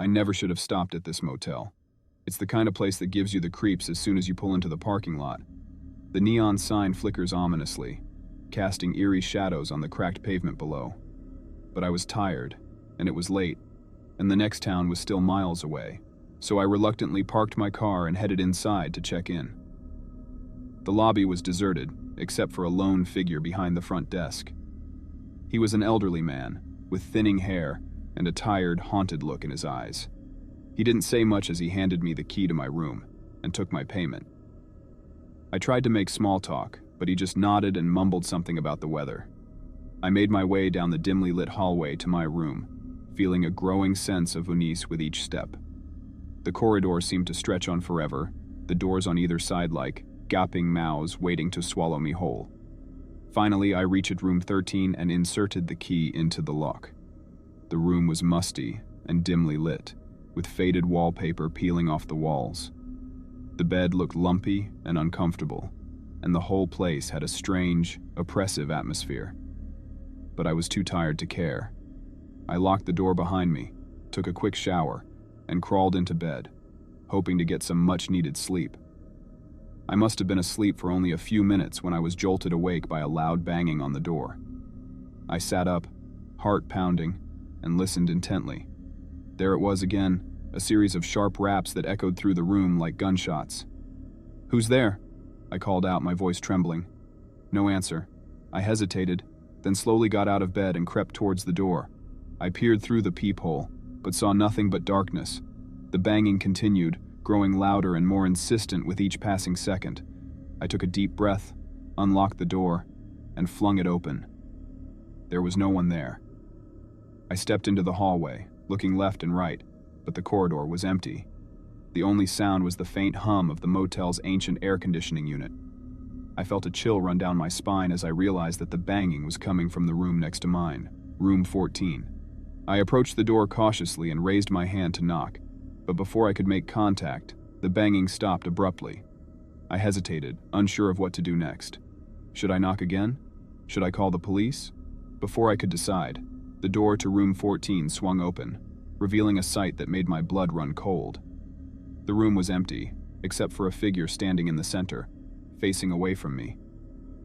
I never should have stopped at this motel. It's the kind of place that gives you the creeps as soon as you pull into the parking lot. The neon sign flickers ominously, casting eerie shadows on the cracked pavement below. But I was tired, and it was late, and the next town was still miles away, so I reluctantly parked my car and headed inside to check in. The lobby was deserted, except for a lone figure behind the front desk. He was an elderly man, with thinning hair and a tired, haunted look in his eyes. He didn't say much as he handed me the key to my room and took my payment. I tried to make small talk, but he just nodded and mumbled something about the weather. I made my way down the dimly lit hallway to my room, feeling a growing sense of unease with each step. The corridor seemed to stretch on forever, the doors on either side like gaping mouths waiting to swallow me whole. Finally, I reached room 13 and inserted the key into the lock. The room was musty and dimly lit, with faded wallpaper peeling off the walls. The bed looked lumpy and uncomfortable, and the whole place had a strange, oppressive atmosphere. But I was too tired to care. I locked the door behind me, took a quick shower, and crawled into bed, hoping to get some much-needed sleep. I must have been asleep for only a few minutes when I was jolted awake by a loud banging on the door. I sat up, heart pounding, and listened intently. There it was again, a series of sharp raps that echoed through the room like gunshots. "Who's there?" I called out, my voice trembling. No answer. I hesitated, then slowly got out of bed and crept towards the door. I peered through the peephole, but saw nothing but darkness. The banging continued, growing louder and more insistent with each passing second. I took a deep breath, unlocked the door, and flung it open. There was no one there. I stepped into the hallway, looking left and right, but the corridor was empty. The only sound was the faint hum of the motel's ancient air conditioning unit. I felt a chill run down my spine as I realized that the banging was coming from the room next to mine, room 14. I approached the door cautiously and raised my hand to knock, but before I could make contact, the banging stopped abruptly. I hesitated, unsure of what to do next. Should I knock again? Should I call the police? Before I could decide, the door to room 14 swung open, revealing a sight that made my blood run cold. The room was empty, except for a figure standing in the center, facing away from me.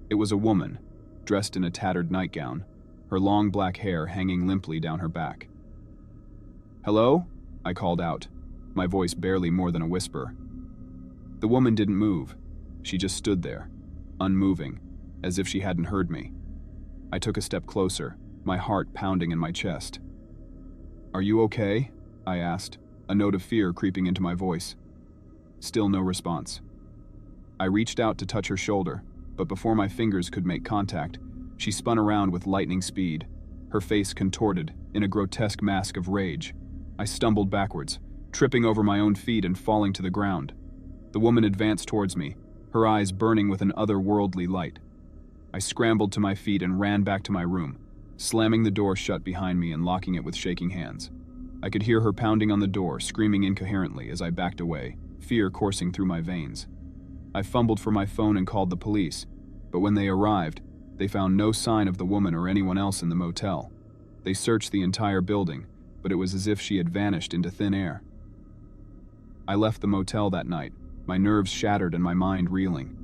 It was a woman, dressed in a tattered nightgown, her long black hair hanging limply down her back. "Hello?" I called out, my voice barely more than a whisper. The woman didn't move. She just stood there, unmoving, as if she hadn't heard me. I took a step closer, my heart pounding in my chest. "Are you okay?" I asked, a note of fear creeping into my voice. Still no response. I reached out to touch her shoulder, but before my fingers could make contact, she spun around with lightning speed, her face contorted in a grotesque mask of rage. I stumbled backwards, tripping over my own feet and falling to the ground. The woman advanced towards me, her eyes burning with an otherworldly light. I scrambled to my feet and ran back to my room, slamming the door shut behind me and locking it with shaking hands. I could hear her pounding on the door, screaming incoherently as I backed away, fear coursing through my veins. I fumbled for my phone and called the police, but when they arrived, they found no sign of the woman or anyone else in the motel. They searched the entire building, but it was as if she had vanished into thin air. I left the motel that night, my nerves shattered and my mind reeling.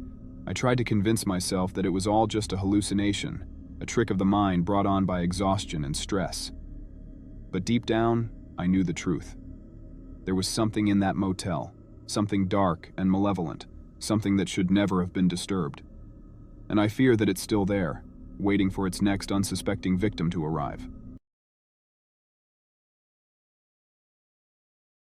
I tried to convince myself that it was all just a hallucination, a trick of the mind brought on by exhaustion and stress. But deep down, I knew the truth. There was something in that motel, something dark and malevolent, something that should never have been disturbed. And I fear that it's still there, waiting for its next unsuspecting victim to arrive.